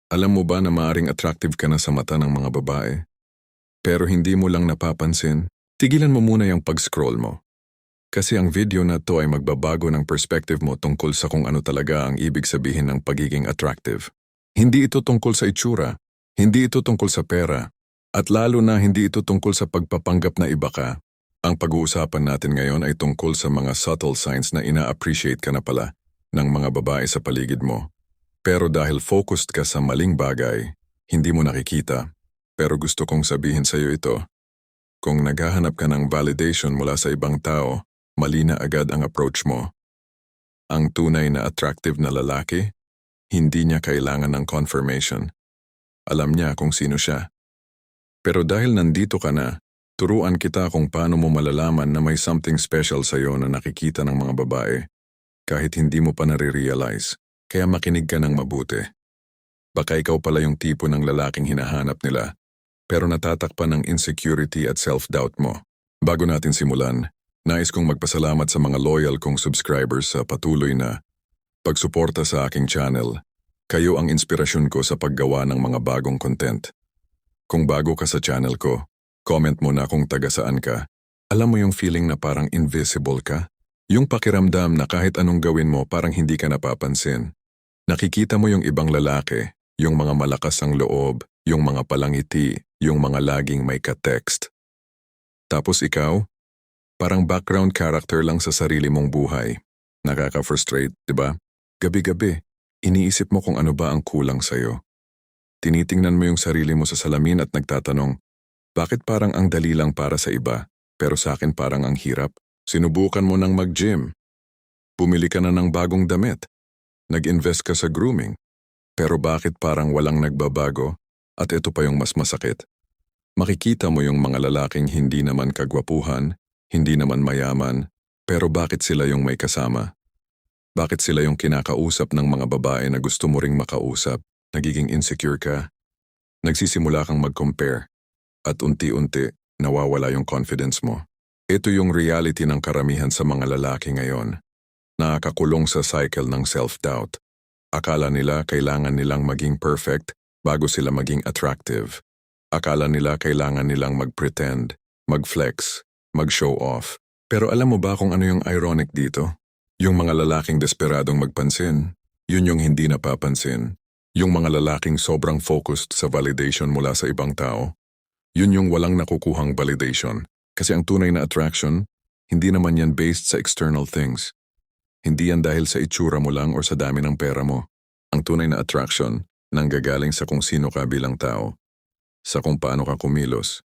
Alam mo ba na maaring attractive ka na sa mata ng mga babae? Pero hindi mo lang napapansin? Tigilan mo muna yung pag-scroll mo. Kasi ang video na to ay magbabago ng perspective mo tungkol sa kung ano talaga ang ibig sabihin ng pagiging attractive. Hindi ito tungkol sa itsura, hindi ito tungkol sa pera, at lalo na hindi ito tungkol sa pagpapanggap na iba ka. Ang pag-uusapan natin ngayon ay tungkol sa mga subtle signs na ina-appreciate ka na pala ng mga babae sa paligid mo. Pero dahil focused ka sa maling bagay, hindi mo nakikita. Pero gusto kong sabihin sa iyo ito. Kung naghahanap ka ng validation mula sa ibang tao, mali na agad ang approach mo. Ang tunay na attractive na lalaki, hindi niya kailangan ng confirmation. Alam niya kung sino siya. Pero dahil nandito ka na, turuan kita kung paano mo malalaman na may something special sa iyo na nakikita ng mga babae, kahit hindi mo pa nare-realize. Kaya makinig ka ng mabuti. Baka ikaw pala yung tipo ng lalaking hinahanap nila, pero natatakpan ng insecurity at self-doubt mo. Bago natin simulan, nais kong magpasalamat sa mga loyal kong subscribers sa patuloy na pagsuporta sa aking channel. Kayo ang inspirasyon ko sa paggawa ng mga bagong content. Kung bago ka sa channel ko, comment mo na kung taga saan ka. Alam mo yung feeling na parang invisible ka? Yung pakiramdam na kahit anong gawin mo parang hindi ka napapansin. Nakikita mo yung ibang lalaki, yung mga malakas ang loob, yung mga palangiti, yung mga laging may ka-text. Tapos ikaw, parang background character lang sa sarili mong buhay. Nakaka-frustrate, di ba? Gabi-gabi, iniisip mo kung ano ba ang kulang sa'yo. Tinitingnan mo yung sarili mo sa salamin at nagtatanong, bakit parang ang dali lang para sa iba, pero sa akin parang ang hirap? Sinubukan mo ng mag-gym. Bumili ka na ng bagong damit. Nag-invest ka sa grooming. Pero bakit parang walang nagbabago? At ito pa yung mas masakit. Makikita mo yung mga lalaking hindi naman kagwapuhan, hindi naman mayaman, pero bakit sila yung may kasama? Bakit sila yung kinakausap ng mga babae na gusto mo ring makausap? Nagiging insecure ka? Nagsisimula kang mag-compare. At unti-unti, nawawala yung confidence mo. Ito yung reality ng karamihan sa mga lalaki ngayon. Nakakakulong sa cycle ng self-doubt. Akala nila kailangan nilang maging perfect bago sila maging attractive. Akala nila kailangan nilang mag-pretend, mag-flex, mag-show off. Pero alam mo ba kung ano yung ironic dito? Yung mga lalaking desperadong magpansin, yun yung hindi napapansin. Yung mga lalaking sobrang focused sa validation mula sa ibang tao, yun yung walang nakukuhang validation. Kasi ang tunay na attraction, hindi naman yan based sa external things. Hindi yan dahil sa itsura mo lang o sa dami ng pera mo. Ang tunay na attraction, nanggagaling sa kung sino ka bilang tao. Sa kung paano ka kumilos.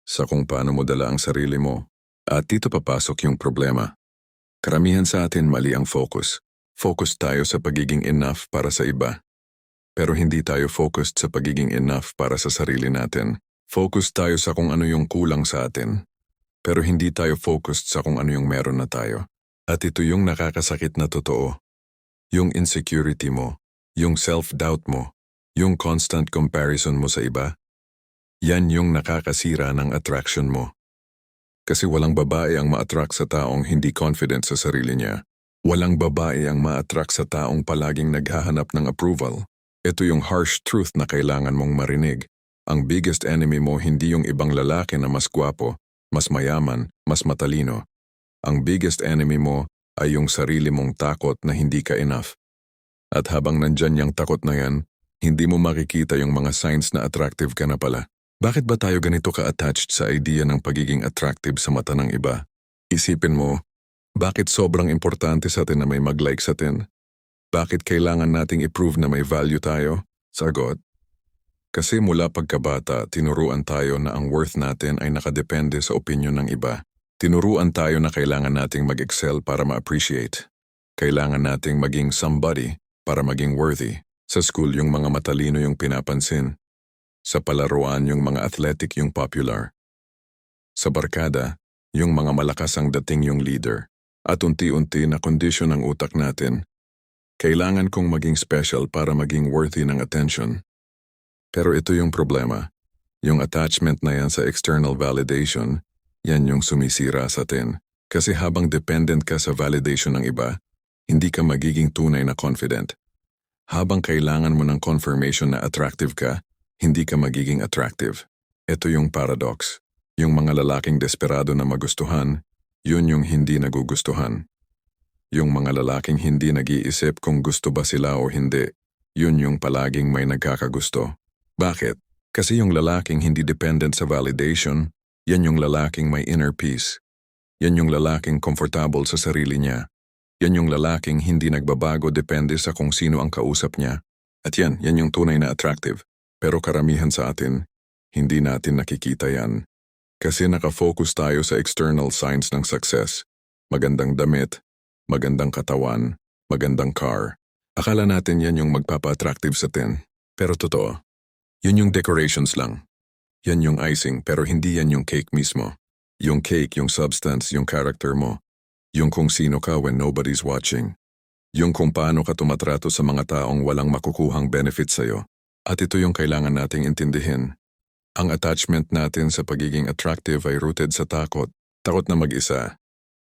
Sa kung paano mo dala ang sarili mo. At dito papasok yung problema. Karamihan sa atin mali ang focus. Focus tayo sa pagiging enough para sa iba. Pero hindi tayo focused sa pagiging enough para sa sarili natin. Focus tayo sa kung ano yung kulang sa atin. Pero hindi tayo focused sa kung ano yung meron na tayo. At ito yung nakakasakit na totoo. Yung insecurity mo, yung self-doubt mo, yung constant comparison mo sa iba, yan yung nakakasira ng attraction mo. Kasi walang babae ang ma-attract sa taong hindi confident sa sarili niya. Walang babae ang ma-attract sa taong palaging naghahanap ng approval. Ito yung harsh truth na kailangan mong marinig. Ang biggest enemy mo hindi yung ibang lalaki na mas gwapo, mas mayaman, mas matalino. Ang biggest enemy mo ay yung sarili mong takot na hindi ka enough. At habang nandyan yung takot na yan, hindi mo makikita yung mga signs na attractive ka na pala. Bakit ba tayo ganito ka-attached sa idea ng pagiging attractive sa mata ng iba? Isipin mo, bakit sobrang importante sa atin na may mag-like sa atin? Bakit kailangan nating i-prove na may value tayo? Sagot, kasi mula pagkabata, tinuruan tayo na ang worth natin ay nakadepende sa opinyon ng iba. Tinuruan tayo na kailangan nating mag-excel para ma-appreciate. Kailangan nating maging somebody para maging worthy. Sa school, yung mga matalino yung pinapansin. Sa palaruan, yung mga athletic yung popular. Sa barkada, yung mga malakas ang dating yung leader. At unti-unti na kondisyon ang utak natin. Kailangan kong maging special para maging worthy ng attention. Pero ito yung problema. Yung attachment na yan sa external validation, yan yung sumisira sa atin. Kasi habang dependent ka sa validation ng iba, hindi ka magiging tunay na confident. Habang kailangan mo ng confirmation na attractive ka, hindi ka magiging attractive. Ito yung paradox. Yung mga lalaking desperado na magustuhan, yun yung hindi nagugustuhan. Yung mga lalaking hindi nag-iisip kung gusto ba sila o hindi, yun yung palaging may nagkakagusto. Bakit? Kasi yung lalaking hindi dependent sa validation, yan yung lalaking may inner peace. Yan yung lalaking comfortable sa sarili niya. Yan yung lalaking hindi nagbabago depende sa kung sino ang kausap niya. At yan yung tunay na attractive. Pero karamihan sa atin, hindi natin nakikita yan. Kasi nakafocus tayo sa external signs ng success. Magandang damit, magandang katawan, magandang car. Akala natin yan yung magpapa-attractive sa atin. Pero totoo, yun yung decorations lang. Yan yung icing pero hindi yan yung cake mismo. Yung cake, yung substance, yung character mo. Yung kung sino ka when nobody's watching. Yung kung paano ka tumatrato sa mga taong walang makukuhang benefit sa'yo. At ito yung kailangan nating intindihin. Ang attachment natin sa pagiging attractive ay rooted sa takot. Takot na mag-isa.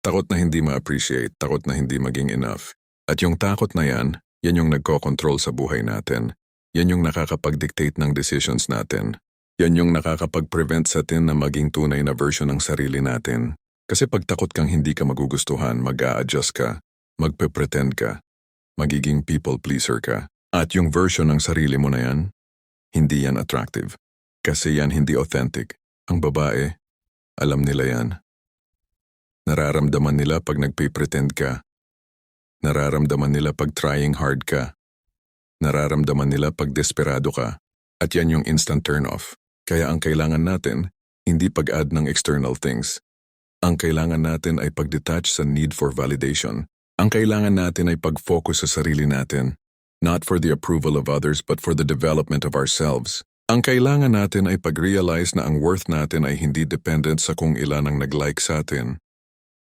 Takot na hindi ma-appreciate. Takot na hindi maging enough. At yung takot na yan yung nagko-control sa buhay natin. Yan yung nakakapag-dictate ng decisions natin. Yan yung nakakapag-prevent sa atin na maging tunay na version ng sarili natin. Kasi pag takot kang hindi ka magugustuhan, mag-a-adjust ka, magpe-pretend ka, magiging people pleaser ka. At yung version ng sarili mo na yan, hindi yan attractive. Kasi yan hindi authentic. Ang babae, alam nila yan. Nararamdaman nila pag nagpe-pretend ka. Nararamdaman nila pag trying hard ka. Nararamdaman nila pag desperado ka. At yan yung instant turn-off. Kaya ang kailangan natin, hindi pag-add ng external things. Ang kailangan natin ay pag-detach sa need for validation. Ang kailangan natin ay pag-focus sa sarili natin. Not for the approval of others but for the development of ourselves. Ang kailangan natin ay pag-realize na ang worth natin ay hindi dependent sa kung ilan ang nag-like sa atin.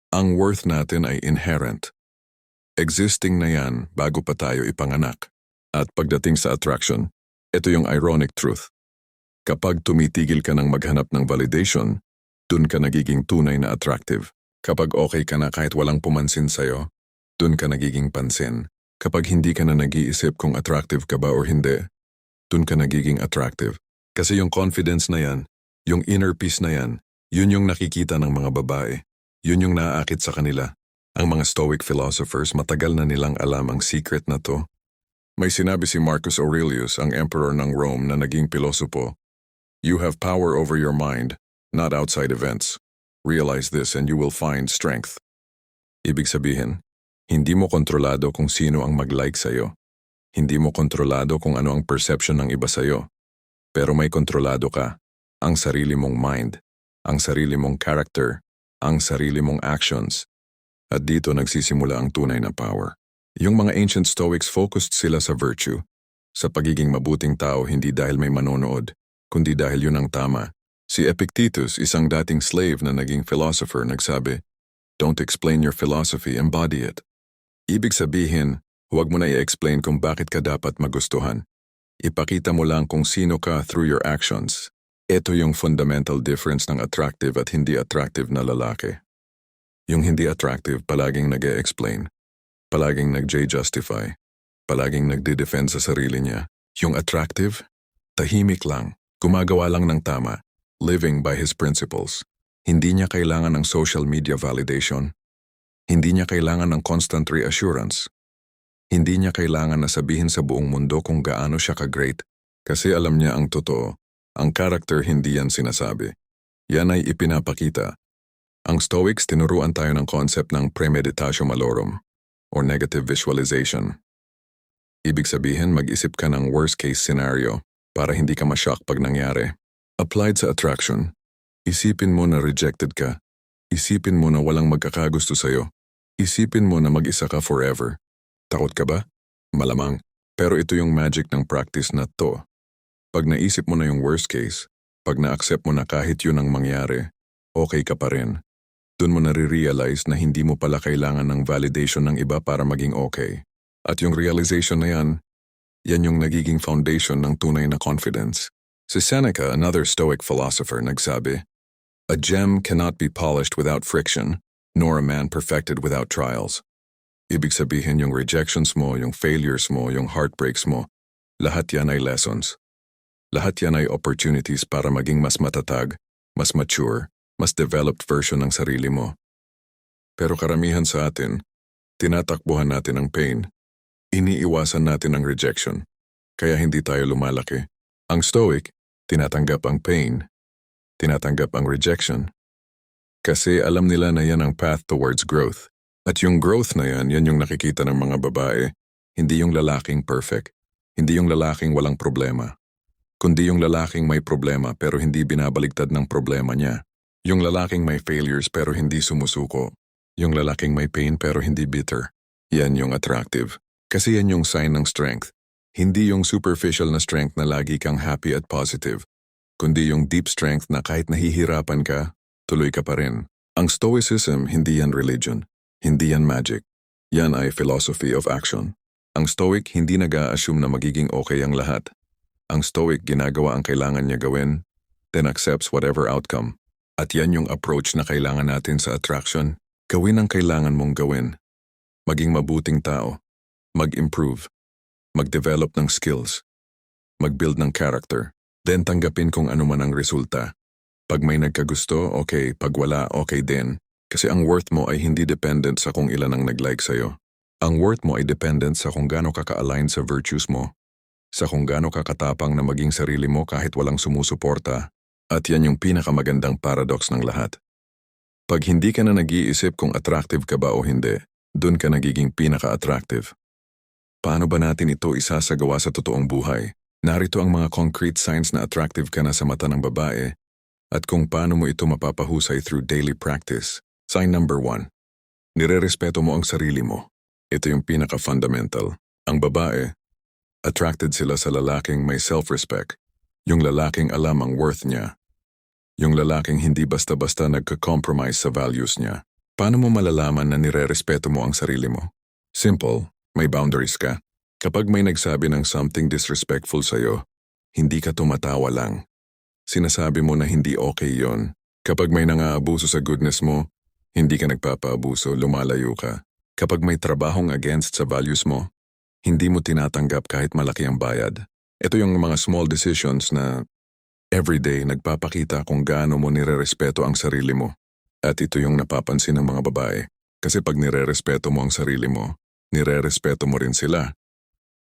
Ang worth natin ay inherent. Existing na yan bago pa tayo ipanganak. At pagdating sa attraction, ito yung ironic truth. Kapag tumitigil ka ng maghanap ng validation, dun ka nagiging tunay na attractive. Kapag okay ka na kahit walang pumansin sa'yo, dun ka nagiging pansin. Kapag hindi ka na nag-iisip kung attractive ka ba o hindi, dun ka nagiging attractive. Kasi yung confidence na yan, yung inner peace na yan, yun yung nakikita ng mga babae. Yun yung naaakit sa kanila. Ang mga Stoic philosophers matagal na nilang alam ang secret na to. May sinabi si Marcus Aurelius, ang emperor ng Rome na naging pilosopo, "You have power over your mind, not outside events. Realize this and you will find strength." Ibig sabihin, hindi mo kontrolado kung sino ang mag-like sa'yo. Hindi mo kontrolado kung ano ang perception ng iba sa'yo. Pero may kontrolado ka, ang sarili mong mind, ang sarili mong character, ang sarili mong actions. At dito nagsisimula ang tunay na power. Yung mga ancient Stoics focused sila sa virtue, sa pagiging mabuting tao hindi dahil may manonood, kundi dahil yun ang tama. Si Epictetus, isang dating slave na naging philosopher, nagsabi, "Don't explain your philosophy, embody it." Ibig sabihin, huwag mo na i-explain kung bakit ka dapat magustuhan. Ipakita mo lang kung sino ka through your actions. Ito yung fundamental difference ng attractive at hindi attractive na lalaki. Yung hindi attractive palaging nag-e-explain, palaging nag-justify, palaging nagde-defend sa sarili niya. Yung attractive, tahimik lang, gumagawa lang ng tama, living by his principles. Hindi niya kailangan ng social media validation. Hindi niya kailangan ng constant reassurance. Hindi niya kailangan na sabihin sa buong mundo kung gaano siya ka-great. Kasi alam niya ang totoo. Ang character hindi yan sinasabi. Yan ay ipinapakita. Ang Stoics tinuruan tayo ng concept ng premeditatio malorum or negative visualization. Ibig sabihin mag-isip ka ng worst case scenario para hindi ka ma-shock pag nangyari. Applied sa attraction, isipin mo na rejected ka. Isipin mo na walang magkakagusto sa'yo. Isipin mo na mag-isa ka forever. Takot ka ba? Malamang. Pero ito yung magic ng practice na to. Pag naisip mo na yung worst case, pag na-accept mo na kahit yun ang mangyari, okay ka pa rin. Doon mo nare-realize na hindi mo pala kailangan ng validation ng iba para maging okay. At yung realization na yan yung nagiging foundation ng tunay na confidence. Si Seneca, another Stoic philosopher, nagsabi, "A gem cannot be polished without friction, nor a man perfected without trials." Ibig sabihin yung rejections mo, yung failures mo, yung heartbreaks mo, lahat yan ay lessons. Lahat yan ay opportunities para maging mas matatag, mas mature, mas developed version ng sarili mo. Pero karamihan sa atin, tinatakbuhan natin ang pain. Iniiwasan natin ang rejection. Kaya hindi tayo lumalaki. Ang Stoic, tinatanggap ang pain. Tinatanggap ang rejection. Kasi alam nila na yan ang path towards growth. At yung growth na yan yung nakikita ng mga babae. Hindi yung lalaking perfect. Hindi yung lalaking walang problema. Kundi yung lalaking may problema pero hindi binabaligtad ng problema niya. Yung lalaking may failures pero hindi sumusuko. Yung lalaking may pain pero hindi bitter. Yan yung attractive. Kasi yan yung sign ng strength. Hindi yung superficial na strength na lagi kang happy at positive. Kundi yung deep strength na kahit nahihirapan ka, tuloy ka pa rin. Ang Stoicism, hindi yan religion. Hindi yan magic. Yan ay philosophy of action. Ang Stoic hindi nag-a-assume na magiging okay ang lahat. Ang Stoic ginagawa ang kailangan niya gawin, then accepts whatever outcome. At yan yung approach na kailangan natin sa attraction. Gawin ang kailangan mong gawin. Maging mabuting tao. Mag-improve. Mag-develop ng skills. Mag-build ng character. Then tanggapin kung ano man ang resulta. Pag may nagkagusto, okay. Pag wala, okay din. Kasi ang worth mo ay hindi dependent sa kung ilan ang nag-like sa'yo. Ang worth mo ay dependent sa kung gaano ka ka-align sa virtues mo. Sa kung gaano ka katapang na maging sarili mo kahit walang sumusuporta. At yan yung pinakamagandang paradox ng lahat. Pag hindi ka na nag-iisip kung attractive ka ba o hindi, dun ka nagiging pinaka-attractive. Paano ba natin ito isasagawa sa totoong buhay? Narito ang mga concrete signs na attractive ka na sa mata ng babae at kung paano mo ito mapapahusay through daily practice. Sign number 1. Nirerespeto mo ang sarili mo. Ito yung pinaka-fundamental. Ang babae, attracted sila sa lalaking may self-respect. Yung lalaking alam ang worth niya. Yung lalaking hindi basta-basta nagka-compromise sa values niya. Paano mo malalaman na nirerespeto mo ang sarili mo? Simple, may boundaries ka. Kapag may nagsabi ng something disrespectful sa'yo, hindi ka tumatawa lang. Sinasabi mo na hindi okay yon. Kapag may nangaabuso sa goodness mo, hindi ka nagpapaabuso, lumalayo ka. Kapag may trabahong against sa values mo, hindi mo tinatanggap kahit malaki ang bayad. Ito yung mga small decisions na everyday nagpapakita kung gaano mo nirerespeto ang sarili mo. At ito yung napapansin ng mga babae. Kasi pag nirerespeto mo ang sarili mo, nirerespeto mo rin sila.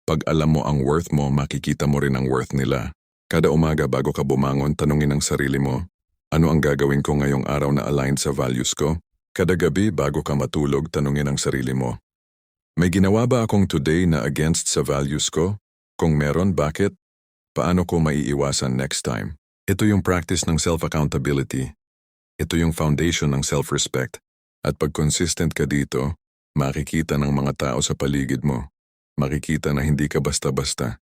Pag alam mo ang worth mo, makikita mo rin ang worth nila. Kada umaga bago ka bumangon, tanungin ang sarili mo, ano ang gagawin ko ngayong araw na aligned sa values ko? Kada gabi bago ka matulog, tanungin ang sarili mo, may ginawa ba akong today na against sa values ko? Kung meron, bakit? Paano ko maiiwasan next time? Ito yung practice ng self-accountability. Ito yung foundation ng self-respect. At pag consistent ka dito, makikita ng mga tao sa paligid mo. Makikita na hindi ka basta-basta.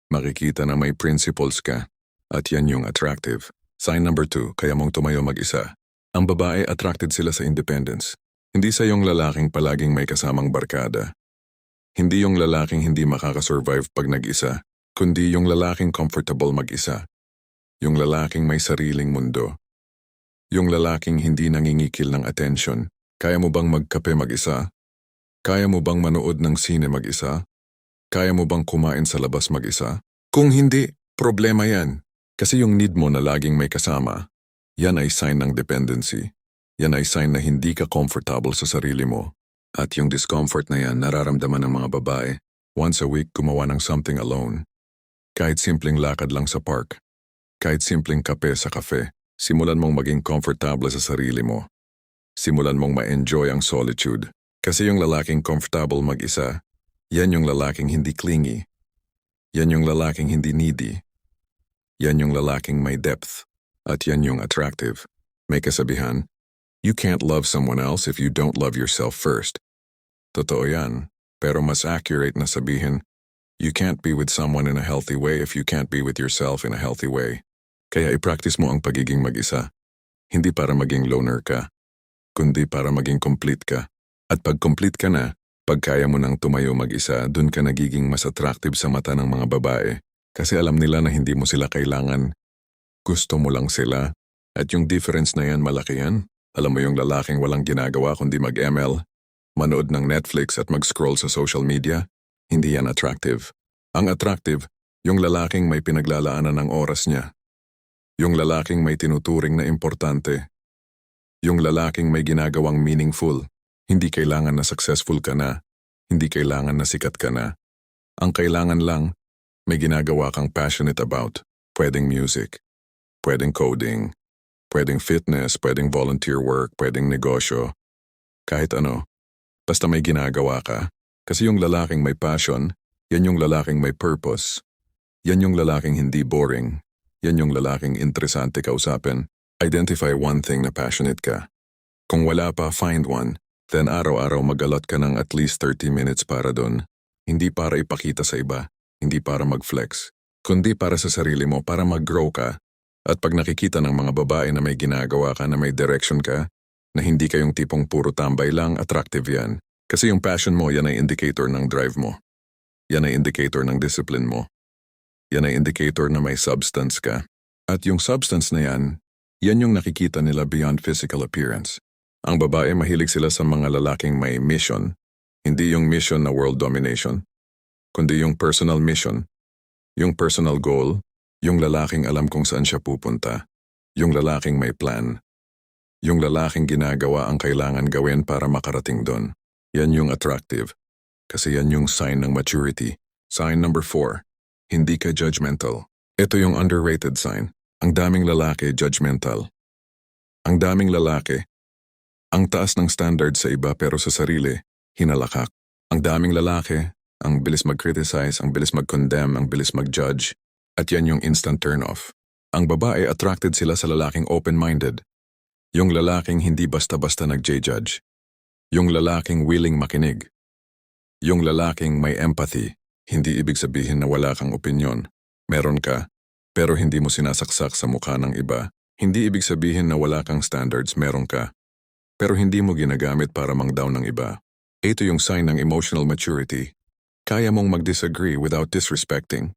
Makikita na may principles ka. At yan yung attractive. Sign number 2, kaya mong tumayo mag-isa. Ang babae attracted sila sa independence. Hindi sa yung lalaking palaging may kasamang barkada. Hindi yung lalaking hindi makakasurvive pag nag-isa, kundi yung lalaking comfortable mag-isa. Yung lalaking may sariling mundo. Yung lalaking hindi nangingikil ng attention. Kaya mo bang magkape mag-isa? Kaya mo bang manood ng sine mag-isa? Kaya mo bang kumain sa labas mag-isa? Kung hindi, problema yan. Kasi yung need mo na laging may kasama, yan ay sign ng dependency. Yan ay sign na hindi ka comfortable sa sarili mo. At yung discomfort na yan nararamdaman ng mga babae. Once a week gumawa ng something alone. Kahit simpleng lakad lang sa park. Kahit simpleng kape sa cafe. Simulan mong maging comfortable sa sarili mo. Simulan mong ma-enjoy ang solitude. Kasi yung lalaking comfortable mag-isa, yan yung lalaking hindi clingy. Yan yung lalaking hindi needy. Yan yung lalaking may depth. At yan yung attractive. May kasabihan, you can't love someone else if you don't love yourself first. Totoo yan. Pero mas accurate na sabihin, you can't be with someone in a healthy way if you can't be with yourself in a healthy way. Kaya i-practice mo ang pagiging mag-isa. Hindi para maging loner ka, kundi para maging complete ka. At pag complete ka na, pag kaya mo nang tumayo mag-isa, dun ka nagiging mas attractive sa mata ng mga babae. Kasi alam nila na hindi mo sila kailangan. Gusto mo lang sila. At yung difference na yan, malaki yan. Alam mo yung lalaking walang ginagawa kundi mag-ML, manood ng Netflix at mag-scroll sa social media, hindi yan attractive. Ang attractive, yung lalaking may pinaglalaanan ng oras niya. Yung lalaking may tinuturing na importante. Yung lalaking may ginagawang meaningful. Hindi kailangan na successful ka na. Hindi kailangan na sikat ka na. Ang kailangan lang, may ginagawa kang passionate about. Pwedeng music, pwedeng coding, pwedeng fitness, pwedeng volunteer work, pwedeng negosyo. Kahit ano, basta may ginagawa ka. Kasi yung lalaking may passion, yan yung lalaking may purpose. Yan yung lalaking hindi boring. Yan yung lalaking interesante kausapin. Identify one thing na passionate ka. Kung wala pa, find one. Then araw-araw mag-allot ka ng at least 30 minutes para dun. Hindi para ipakita sa iba, hindi para mag-flex, kundi para sa sarili mo, para mag-grow ka. At pag nakikita ng mga babae na may ginagawa ka, na may direction ka, na hindi kayong tipong puro tambay lang, attractive yan. Kasi yung passion mo, yan ay indicator ng drive mo. Yan ay indicator ng discipline mo. Yan ay indicator na may substance ka. At yung substance na yan yung nakikita nila beyond physical appearance. Ang babae mahilig sila sa mga lalaking may mission. Hindi yung mission na world domination, kundi yung personal mission, yung personal goal, yung lalaking alam kung saan siya pupunta, yung lalaking may plan, yung lalaking ginagawa ang kailangan gawin para makarating doon. Yan yung attractive. Kasi yan yung sign ng maturity. Sign number 4, hindi ka judgmental. Ito yung underrated sign. Ang daming lalaki judgmental. Ang daming lalaki. Ang taas ng standard sa iba pero sa sarili, hinalakak. Ang daming lalaki, ang bilis mag-criticize, ang bilis mag-condemn, ang bilis mag-judge. At yan yung instant turn-off. Ang babae attracted sila sa lalaking open-minded. Yung lalaking hindi basta-basta nag-judge. Yung lalaking willing makinig. Yung lalaking may empathy, hindi ibig sabihin na wala kang opinyon. Meron ka, pero hindi mo sinasaksak sa mukha ng iba. Hindi ibig sabihin na wala kang standards, meron ka. Pero hindi mo ginagamit para mang-down ng iba. Ito yung sign ng emotional maturity. Kaya mong mag-disagree without disrespecting.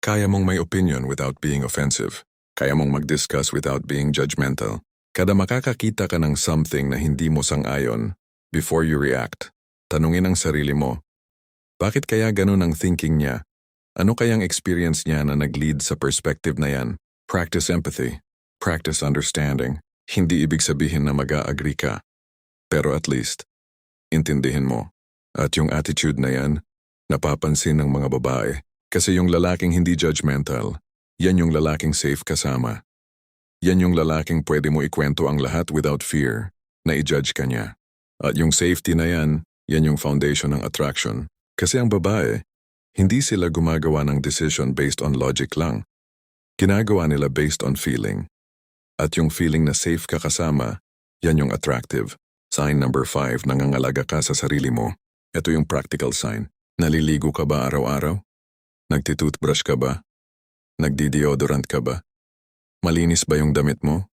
Kaya mong may opinion without being offensive. Kaya mong mag-discuss without being judgmental. Kada makakakita ka ng something na hindi mo sang-ayon, before you react, tanungin ang sarili mo, bakit kaya ganun ang thinking niya? Ano kayang experience niya na nag-lead sa perspective na yan? Practice empathy. Practice understanding. Hindi ibig sabihin na mag-a-agree ka. Pero at least, intindihin mo. At yung attitude na yan, napapansin ng mga babae. Kasi yung lalaking hindi judgmental, yan yung lalaking safe kasama. Yan yung lalaking pwede mo ikwento ang lahat without fear na i-judge ka niya. At yung safety na yan yung foundation ng attraction. Kasi ang babae, hindi sila gumagawa ng decision based on logic lang. Ginagawa nila based on feeling. At yung feeling na safe ka kasama, yan yung attractive. Sign number 5, nangangalaga ka sa sarili mo. Ito yung practical sign. Naliligo ka ba araw-araw? Nagtitoothbrush ka ba? Nagdi-deodorant ka ba? Malinis ba yung damit mo?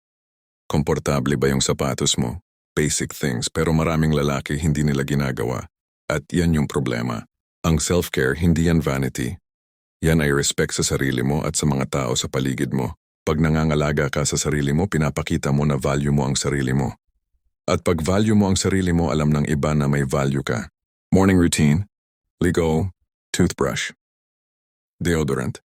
Komportable ba yung sapatos mo? Basic things, pero maraming lalaki hindi nila ginagawa. At yan yung problema. Ang self-care, hindi yan vanity. Yan ay respect sa sarili mo at sa mga tao sa paligid mo. Pag nangangalaga ka sa sarili mo, pinapakita mo na value mo ang sarili mo. At pag value mo ang sarili mo, alam ng iba na may value ka. Morning routine, ligo, toothbrush, deodorant.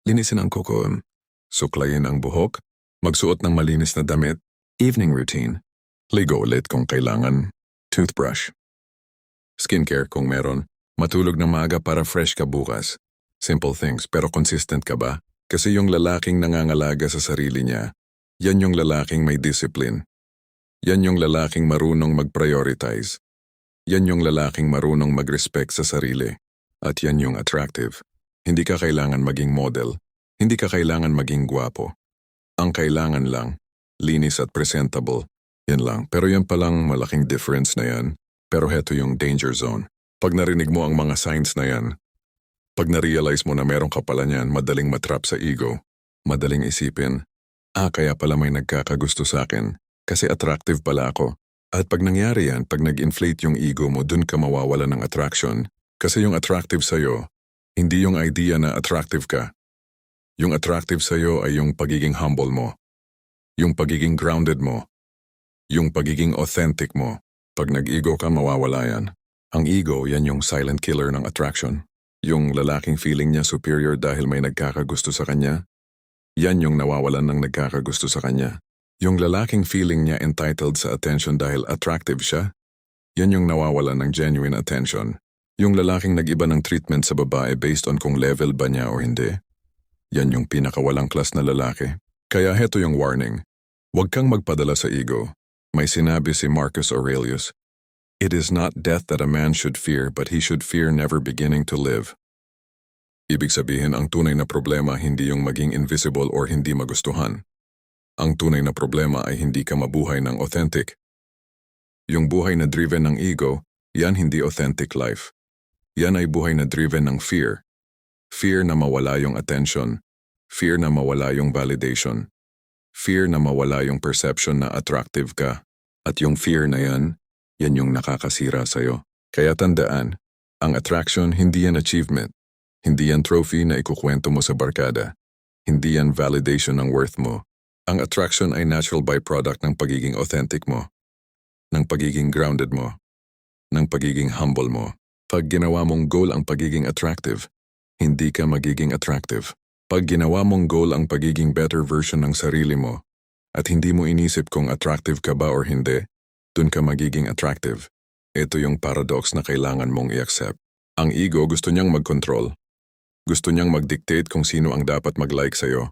Linisin ang kuko, suklayin ang buhok, magsuot ng malinis na damit. Evening routine, ligo ulit kung kailangan, toothbrush. Skincare kung meron, matulog ng maaga para fresh ka bukas. Simple things, pero consistent ka ba? Kasi yung lalaking nangangalaga sa sarili niya, yan yung lalaking may discipline. Yan yung lalaking marunong mag-prioritize. Yan yung lalaking marunong mag-respect sa sarili. At yan yung attractive. Hindi ka kailangan maging model. Hindi ka kailangan maging gwapo. Ang kailangan lang, linis at presentable. Yan lang. Pero yan palang malaking difference na yan. Pero heto yung danger zone. Pag narinig mo ang mga signs na yan, pag na-realize mo na meron ka pala niyan, madaling matrap sa ego. Madaling isipin, kaya pala may nagkakagusto sa akin. Kasi attractive pala ako. At pag nangyari yan, pag nag-inflate yung ego mo, dun ka mawawala ng attraction. Kasi yung attractive sa'yo, hindi yung idea na attractive ka. Yung attractive sa'yo ay yung pagiging humble mo. Yung pagiging grounded mo. Yung pagiging authentic mo. Pag nag-ego ka, mawawala yan. Ang ego, yan yung silent killer ng attraction. Yung lalaking feeling niya superior dahil may nagkakagusto sa kanya, yan yung nawawalan ng nagkakagusto sa kanya. Yung lalaking feeling niya entitled sa attention dahil attractive siya, yan yung nawawalan ng genuine attention. Yung lalaking nag-iba ng treatment sa babae based on kung level ba niya o hindi, yan yung pinakawalang class na lalaki. Kaya heto yung warning. Huwag kang magpadala sa ego. May sinabi si Marcus Aurelius, "It is not death that a man should fear, but he should fear never beginning to live." Ibig sabihin, ang tunay na problema hindi yung maging invisible or hindi magustuhan. Ang tunay na problema ay hindi ka mabuhay ng authentic. Yung buhay na driven ng ego, yan hindi authentic life. Yan ay buhay na driven ng fear. Fear na mawala yung attention. Fear na mawala yung validation. Fear na mawala yung perception na attractive ka. At yung fear na yan yung nakakasira sa'yo. Kaya tandaan, ang attraction hindi yan achievement. Hindi yan trophy na ikukwento mo sa barkada. Hindi yan validation ng worth mo. Ang attraction ay natural byproduct ng pagiging authentic mo, ng pagiging grounded mo, ng pagiging humble mo. Pag ginawa mong goal ang pagiging attractive, hindi ka magiging attractive. Pag ginawa mong goal ang pagiging better version ng sarili mo, at hindi mo inisip kung attractive ka ba or hindi, dun ka magiging attractive. Ito yung paradox na kailangan mong i-accept. Ang ego gusto niyang mag-control. Gusto niyang mag-dictate kung sino ang dapat mag-like sa'yo.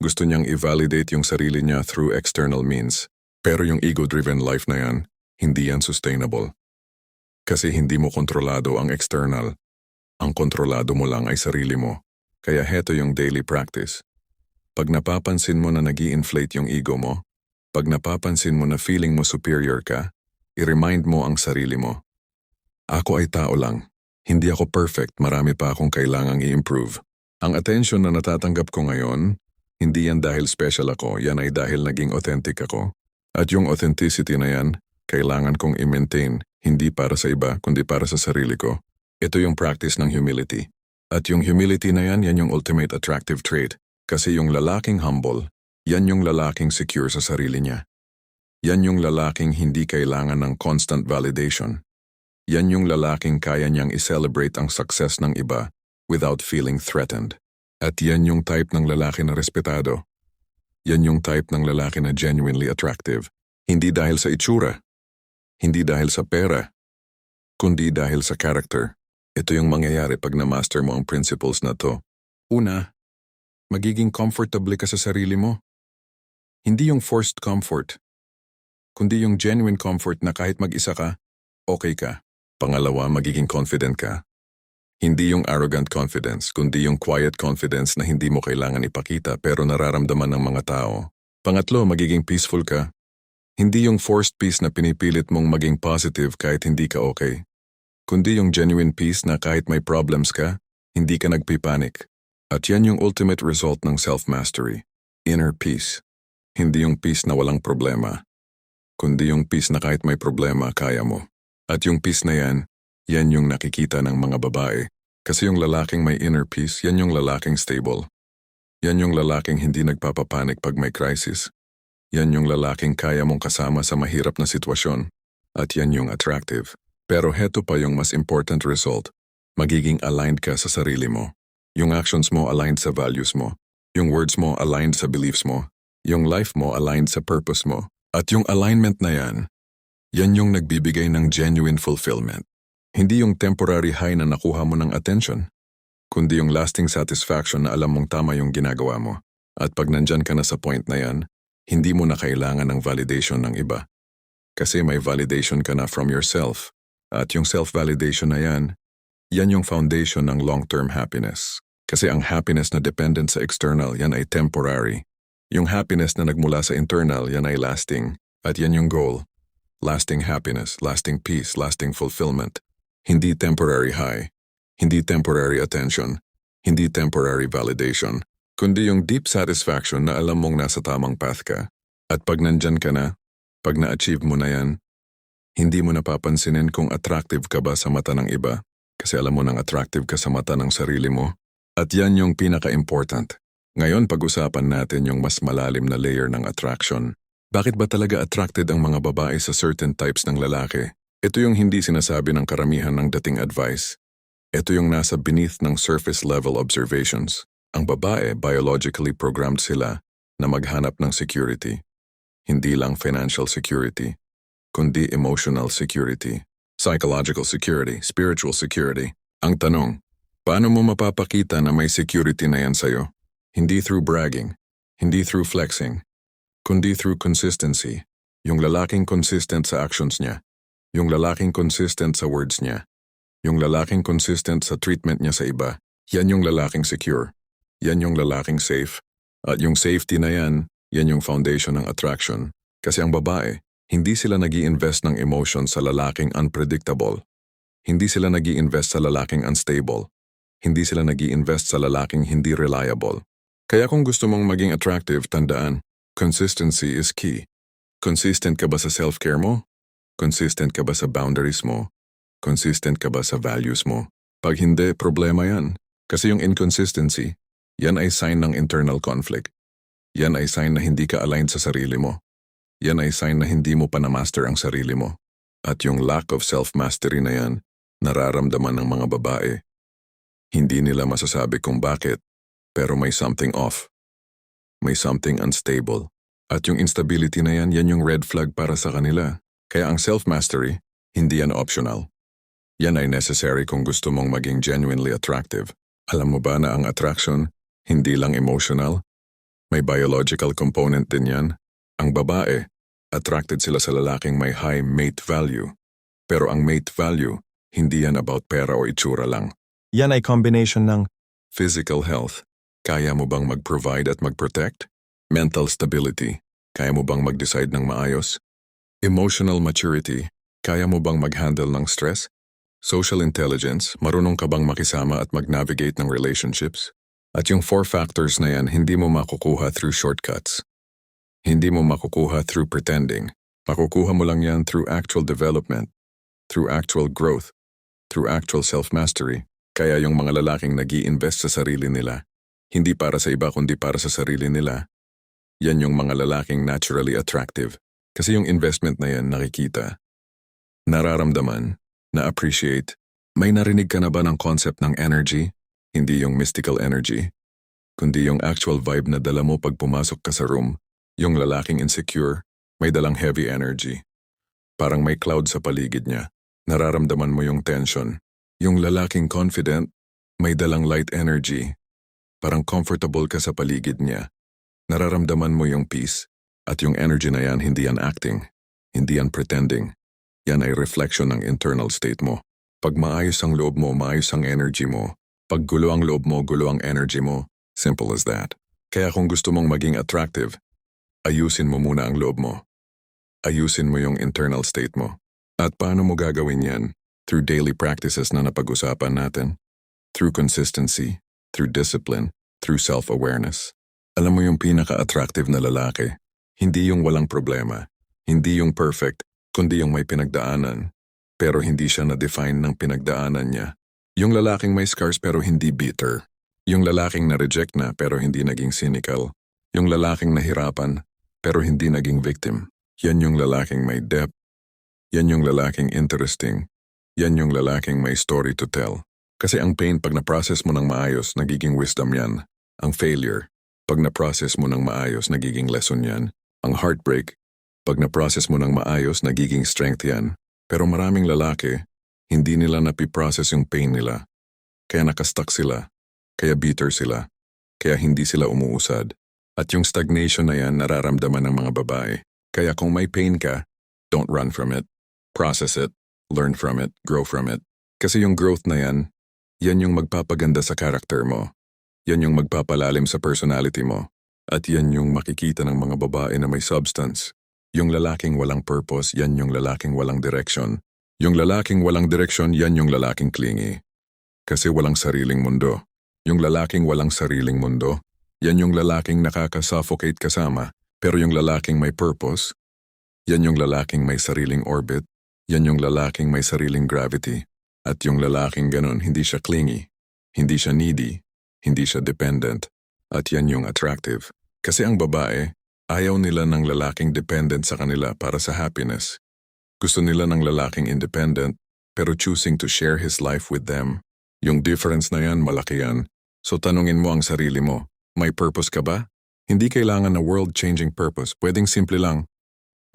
Gusto niyang i-validate yung sarili niya through external means. Pero yung ego-driven life na yan, hindi yan sustainable. Kasi hindi mo kontrolado ang external. Ang kontrolado mo lang ay sarili mo. Kaya heto yung daily practice. Pag napapansin mo na nag-i-inflate yung ego mo, pag napapansin mo na feeling mo superior ka, i-remind mo ang sarili mo. Ako ay tao lang. Hindi ako perfect, marami pa akong kailangang i-improve. Ang attention na natatanggap ko ngayon, hindi yan dahil special ako, yan ay dahil naging authentic ako. At yung authenticity na yan, kailangan kong i-maintain, hindi para sa iba, kundi para sa sarili ko. Ito yung practice ng humility. At yung humility na yan yung ultimate attractive trait. Kasi yung lalaking humble, yan yung lalaking secure sa sarili niya. Yan yung lalaking hindi kailangan ng constant validation. Yan yung lalaking kaya niyang i-celebrate ang success ng iba without feeling threatened. At yan yung type ng lalaki na respetado. Yan yung type ng lalaki na genuinely attractive. Hindi dahil sa itsura, hindi dahil sa pera, kundi dahil sa character. Ito yung mangyayari pag na-master mo ang principles na to. Una, magiging comfortable ka sa sarili mo. Hindi yung forced comfort, kundi yung genuine comfort na kahit mag-isa ka, okay ka. Pangalawa, magiging confident ka. Hindi yung arrogant confidence, kundi yung quiet confidence na hindi mo kailangan ipakita pero nararamdaman ng mga tao. Pangatlo, magiging peaceful ka. Hindi yung forced peace na pinipilit mong maging positive kahit hindi ka okay. Kundi yung genuine peace na kahit may problems ka, hindi ka nagpipanik. At yan yung ultimate result ng self-mastery. Inner peace. Hindi yung peace na walang problema, kundi yung peace na kahit may problema, kaya mo. At yung peace na yan yung nakikita ng mga babae. Kasi yung lalaking may inner peace, yan yung lalaking stable. Yan yung lalaking hindi nagpapapanik pag may crisis. Yan yung lalaking kaya mong kasama sa mahirap na sitwasyon. At yan yung attractive. Pero heto pa yung mas important result. Magiging aligned ka sa sarili mo. Yung actions mo aligned sa values mo. Yung words mo aligned sa beliefs mo. Yung life mo aligned sa purpose mo. At yung alignment na yan yung nagbibigay ng genuine fulfillment. Hindi yung temporary high na nakuha mo ng attention, kundi yung lasting satisfaction na alam mong tama yung ginagawa mo. At pag nandyan ka na sa point na yan, hindi mo na kailangan ng validation ng iba. Kasi may validation ka na from yourself. At yung self-validation na yan yung foundation ng long-term happiness. Kasi ang happiness na dependent sa external, yan ay temporary. Yung happiness na nagmula sa internal, yan ay lasting. At yan yung goal. Lasting happiness, lasting peace, lasting fulfillment. Hindi temporary high, hindi temporary attention, hindi temporary validation, kundi yung deep satisfaction na alam mong nasa tamang path ka. At pag nandyan ka na, pag na-achieve mo na yan, hindi mo napapansinin kung attractive ka ba sa mata ng iba, kasi alam mo nang attractive ka sa mata ng sarili mo. At yan yung pinaka-important. Ngayon pag-usapan natin yung mas malalim na layer ng attraction. Bakit ba talaga attracted ang mga babae sa certain types ng lalaki? Ito yung hindi sinasabi ng karamihan ng dating advice. Ito yung nasa beneath ng surface level observations. Ang babae, biologically programmed sila na maghanap ng security. Hindi lang financial security, kundi emotional security, psychological security, spiritual security. Ang tanong, paano mo mapapakita na may security na yan sa'yo? Hindi through bragging, hindi through flexing, kundi through consistency. Yung lalaking consistent sa actions niya, yung lalaking consistent sa words niya, yung lalaking consistent sa treatment niya sa iba, yan yung lalaking secure. Yan yung lalaking safe. At yung safety na yan, yan yung foundation ng attraction. Kasi ang babae, hindi sila nag-i-invest ng emotion sa lalaking unpredictable. Hindi sila nag-i-invest sa lalaking unstable. Hindi sila nag-i-invest sa lalaking hindi reliable. Kaya kung gusto mong maging attractive, tandaan, consistency is key. Consistent ka ba sa self-care mo? Consistent ka ba sa boundaries mo? Consistent ka ba sa values mo? Pag hindi, problema yan. Kasi yung inconsistency, yan ay sign ng internal conflict. Yan ay sign na hindi ka aligned sa sarili mo. Yan ay sign na hindi mo pa na-master ang sarili mo. At yung lack of self-mastery na yan, nararamdaman ng mga babae. Hindi nila masasabi kung bakit, pero may something off. May something unstable. At yung instability na yan, yan yung red flag para sa kanila. Kaya ang self-mastery, hindi yan optional. Yan ay necessary kung gusto mong maging genuinely attractive. Alam mo ba na ang attraction, hindi lang emotional? May biological component din yan. Ang babae, attracted sila sa lalaking may high mate value. Pero ang mate value, hindi yan about pera o itsura lang. Yan ay combination ng Physical health, kaya mo bang mag-provide at mag-protect? Mental stability, kaya mo bang mag-decide ng maayos? Emotional maturity, kaya mo bang mag-handle ng stress? Social intelligence, marunong ka bang makisama at mag-navigate ng relationships? At yung 4 factors na yan, hindi mo makukuha through shortcuts. Hindi mo makukuha through pretending. Makukuha mo lang yan through actual development, through actual growth, through actual self-mastery. Kaya yung mga lalaking nag-i-invest sa sarili nila, hindi para sa iba kundi para sa sarili nila, yan yung mga lalaking naturally attractive. Kasi yung investment na yan nakikita, nararamdaman, na-appreciate. May narinig ka na ba ng concept ng energy? Hindi yung mystical energy, kundi yung actual vibe na dala mo pag pumasok ka sa room. Yung lalaking insecure, may dalang heavy energy. Parang may cloud sa paligid niya. Nararamdaman mo yung tension. Yung lalaking confident, may dalang light energy. Parang comfortable ka sa paligid niya. Nararamdaman mo yung peace. At yung energy na yan, hindi yan acting. Hindi yan pretending. Yan ay reflection ng internal state mo. Pag maayos ang loob mo, maayos ang energy mo. Pag gulo ang loob mo, gulo ang energy mo. Simple as that. Kaya kung gusto mong maging attractive, ayusin mo muna ang loob mo. Ayusin mo yung internal state mo. At paano mo gagawin yan? Through daily practices na napag-usapan natin. Through consistency, through discipline, through self-awareness. Alam mo yung pinaka-attractive na lalaki, hindi yung walang problema, hindi yung perfect, kundi yung may pinagdaanan. Pero hindi siya na-define ng pinagdaanan niya. Yung lalaking may scars pero hindi bitter. Yung lalaking na-reject na pero hindi naging cynical. Yung lalaking nahirapan pero hindi naging victim. Yan yung lalaking may depth. Yan yung lalaking interesting. Yan yung lalaking may story to tell. Kasi ang pain pag na-process mo ng maayos, nagiging wisdom yan. Ang failure, pag na-process mo ng maayos, nagiging lesson yan. Ang heartbreak, pag na-process mo ng maayos, nagiging strength yan. Pero maraming lalaki, hindi nila napiprocess yung pain nila. Kaya nakastuck sila. Kaya bitter sila. Kaya hindi sila umuusad. At yung stagnation na yan nararamdaman ng mga babae. Kaya kung may pain ka, don't run from it. Process it. Learn from it, grow from it. Kasi yung growth na yan, yan yung magpapaganda sa character mo. Yan yung magpapalalim sa personality mo. At yan yung makikita ng mga babae na may substance. Yung lalaking walang purpose, yan yung lalaking walang direction. Yung lalaking walang direction, yan yung lalaking clingy. Kasi walang sariling mundo. Yung lalaking walang sariling mundo, yan yung lalaking nakaka-suffocate kasama. Pero yung lalaking may purpose, yan yung lalaking may sariling orbit. Yan yung lalaking may sariling gravity. At yung lalaking ganon, hindi siya clingy, hindi siya needy, hindi siya dependent. At yan yung attractive. Kasi ang babae, ayaw nila ng lalaking dependent sa kanila para sa happiness. Gusto nila ng lalaking independent, pero choosing to share his life with them. Yung difference na yan, malaki yan. So tanungin mo ang sarili mo, may purpose ka ba? Hindi kailangan na world-changing purpose. Pwedeng simple lang.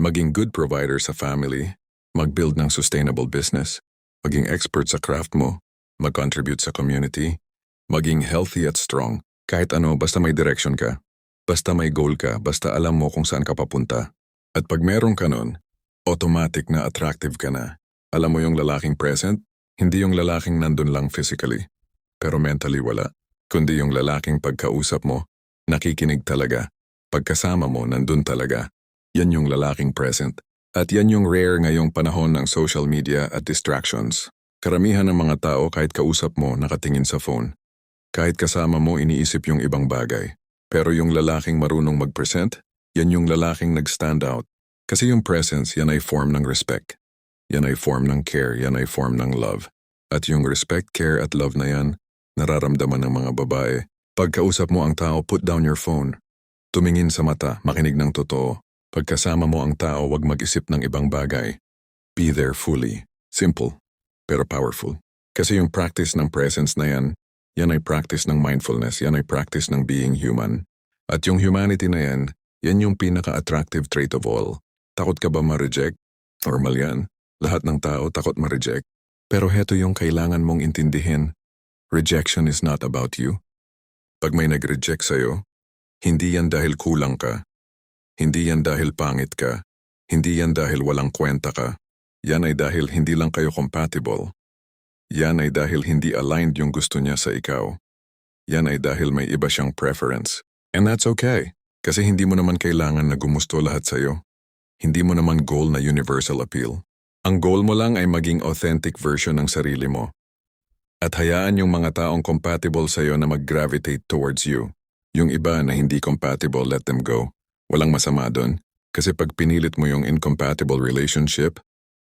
Maging good provider sa family, mag-build ng sustainable business, maging expert sa craft mo, mag-contribute sa community, maging healthy at strong. Kahit ano, basta may direction ka. Basta may goal ka, basta alam mo kung saan ka papunta. At pag meron ka nun, automatic na attractive ka na. Alam mo yung lalaking present, hindi yung lalaking nandun lang physically, pero mentally wala. Kundi yung lalaking pagkausap mo, nakikinig talaga. Pagkasama mo, nandun talaga. Yan yung lalaking present. At yan yung rare ngayong panahon ng social media at distractions. Karamihan ng mga tao kahit kausap mo nakatingin sa phone. Kahit kasama mo iniisip yung ibang bagay. Pero yung lalaking marunong mag-present, yan yung lalaking nag-stand out. Kasi yung presence, yan ay form ng respect. Yan ay form ng care, yan ay form ng love. At yung respect, care at love na yan, nararamdaman ng mga babae. Pagkausap mo ang tao, put down your phone. Tumingin sa mata, makinig ng totoo. Pagkasama mo ang tao, wag mag-isip ng ibang bagay. Be there fully. Simple, pero powerful. Kasi yung practice ng presence na yan, yan ay practice ng mindfulness, yan ay practice ng being human. At yung humanity na yan, yan yung pinaka-attractive trait of all. Takot ka ba ma-reject? Normal yan. Lahat ng tao takot ma-reject. Pero heto yung kailangan mong intindihin. Rejection is not about you. Pag may nag-reject sa'yo, hindi yan dahil kulang ka. Hindi yan dahil pangit ka. Hindi yan dahil walang kwenta ka. Yan ay dahil hindi lang kayo compatible. Yan ay dahil hindi aligned yung gusto niya sa ikaw. Yan ay dahil may iba siyang preference. And that's okay. Kasi hindi mo naman kailangan na gumusto lahat sa'yo. Hindi mo naman goal na universal appeal. Ang goal mo lang ay maging authentic version ng sarili mo. At hayaan yung mga taong compatible sa'yo na mag-gravitate towards you. Yung iba na hindi compatible, let them go. Walang masama doon. Kasi pag pinilit mo yung incompatible relationship,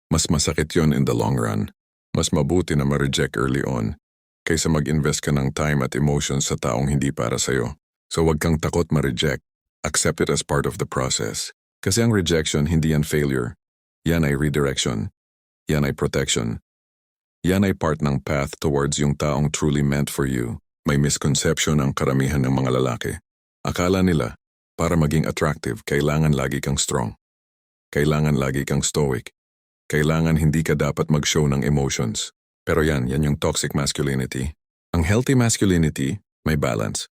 mas masakit yon in the long run. Mas mabuti na ma-reject early on, kaysa mag-invest ka ng time at emotions sa taong hindi para sa'yo. So wag kang takot ma-reject. Accept it as part of the process. Kasi ang rejection, hindi yan failure. Yan ay redirection. Yan ay protection. Yan ay part ng path towards yung taong truly meant for you. May misconception ang karamihan ng mga lalaki. Akala nila, para maging attractive, kailangan lagi kang strong. Kailangan lagi kang stoic. Kailangan hindi ka dapat mag-show ng emotions. Pero yan yung toxic masculinity. Ang healthy masculinity, may balance.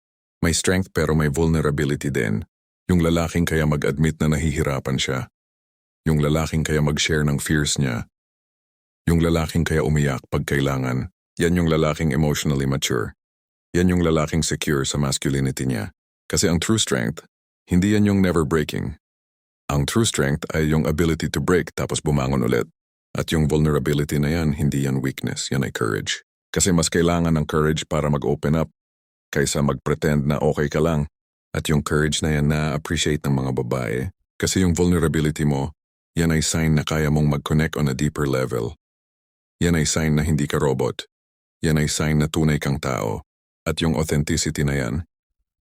May strength pero may vulnerability din. Yung lalaking kaya mag-admit na nahihirapan siya. Yung lalaking kaya mag-share ng fears niya. Yung lalaking kaya umiyak pag kailangan. Yan yung lalaking emotionally mature. Yan yung lalaking secure sa masculinity niya. Kasi ang true strength, hindi yan yung never breaking. Ang true strength ay yung ability to break tapos bumangon ulit. At yung vulnerability na yan, hindi yan weakness, yan ay courage. Kasi mas kailangan ng courage para mag-open up kaysa mag-pretend na okay ka lang. At yung courage na yan na-appreciate ng mga babae. Kasi yung vulnerability mo, yan ay sign na kaya mong mag-connect on a deeper level. Yan ay sign na hindi ka robot. Yan ay sign na tunay kang tao. At yung authenticity na yan,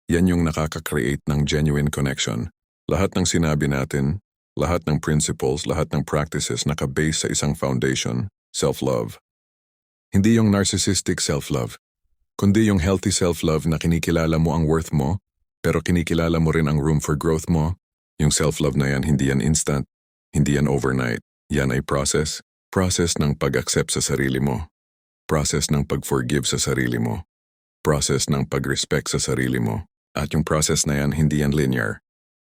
yan yung nakaka-create ng genuine connection. Lahat ng sinabi natin, lahat ng principles, lahat ng practices nakabase sa isang foundation, self-love. Hindi yung narcissistic self-love, kundi yung healthy self-love na kinikilala mo ang worth mo, pero kinikilala mo rin ang room for growth mo. Yung self-love na yan, hindi yan instant, hindi yan overnight. Yan ay process. Process ng pag-accept sa sarili mo. Process ng pag-forgive sa sarili mo. Process ng pag-respect sa sarili mo. At yung process na yan, hindi yan linear.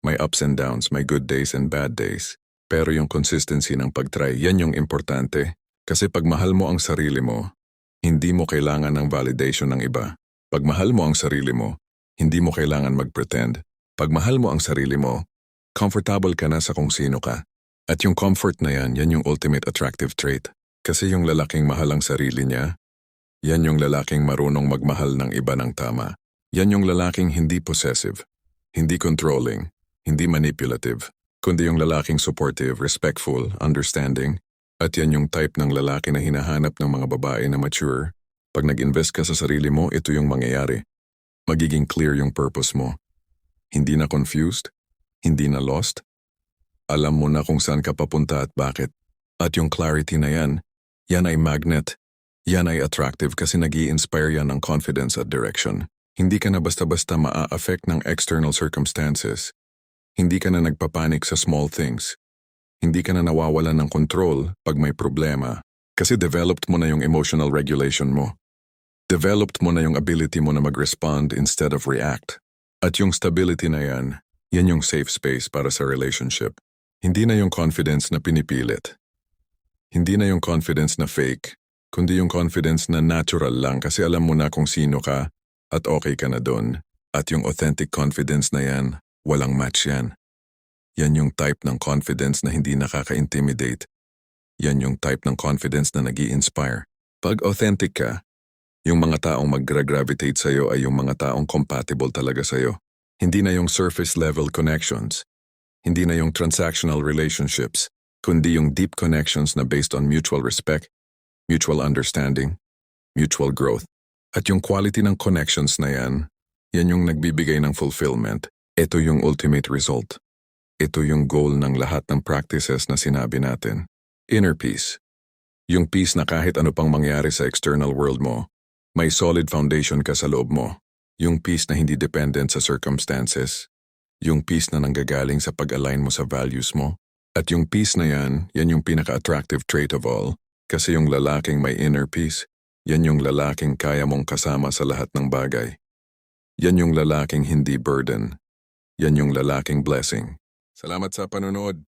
May ups and downs, may good days and bad days. Pero yung consistency ng pag-try, yan yung importante. Kasi pag mahal mo ang sarili mo, hindi mo kailangan ng validation ng iba. Pag mahal mo ang sarili mo, hindi mo kailangan mag-pretend. Pag mahal mo ang sarili mo, comfortable ka na sa kung sino ka. At yung comfort na yan, yan yung ultimate attractive trait. Kasi yung lalaking mahal ang sarili niya, yan yung lalaking marunong magmahal ng iba ng tama. Yan yung lalaking hindi possessive, hindi controlling, hindi manipulative, kundi yung lalaking supportive, respectful, understanding. At yan yung type ng lalaki na hinahanap ng mga babae na mature. Pag nag-invest ka sa sarili mo, ito yung mangyayari. Magiging clear yung purpose mo. Hindi na confused, hindi na lost. Alam mo na kung saan ka papunta at bakit. At yung clarity na yan ay magnet. Yan ay attractive kasi nag-i-inspire yan ng confidence at direction. Hindi ka na basta-basta maa-affect ng external circumstances. Hindi ka na nagpapanik sa small things. Hindi ka na nawawalan ng control pag may problema. Kasi developed mo na yung emotional regulation mo. Developed mo na yung ability mo na mag-respond instead of react. At yung stability na yan yung safe space para sa relationship. Hindi na yung confidence na pinipilit. Hindi na yung confidence na fake, kundi yung confidence na natural lang kasi alam mo na kung sino ka at okay ka na doon. At yung authentic confidence na yan, walang match yan. Yan yung type ng confidence na hindi nakaka-intimidate. Yan yung type ng confidence na nag-i-inspire. Pag authentic ka, yung mga taong mag-gravitate sa'yo ay yung mga taong compatible talaga sa'yo. Hindi na yung surface level connections. Hindi na yung transactional relationships, kundi yung deep connections na based on mutual respect, mutual understanding, mutual growth. At yung quality ng connections na yan yung nagbibigay ng fulfillment. Ito yung ultimate result. Ito yung goal ng lahat ng practices na sinabi natin. Inner peace. Yung peace na kahit ano pang mangyari sa external world mo, may solid foundation ka sa loob mo. Yung peace na hindi dependent sa circumstances. Yung peace na nanggagaling sa pag-align mo sa values mo. At yung peace na yan yung pinaka-attractive trait of all. Kasi yung lalaking may inner peace, yan yung lalaking kaya mong kasama sa lahat ng bagay. Yan yung lalaking hindi burden. Yan yung lalaking blessing. Salamat sa panonood.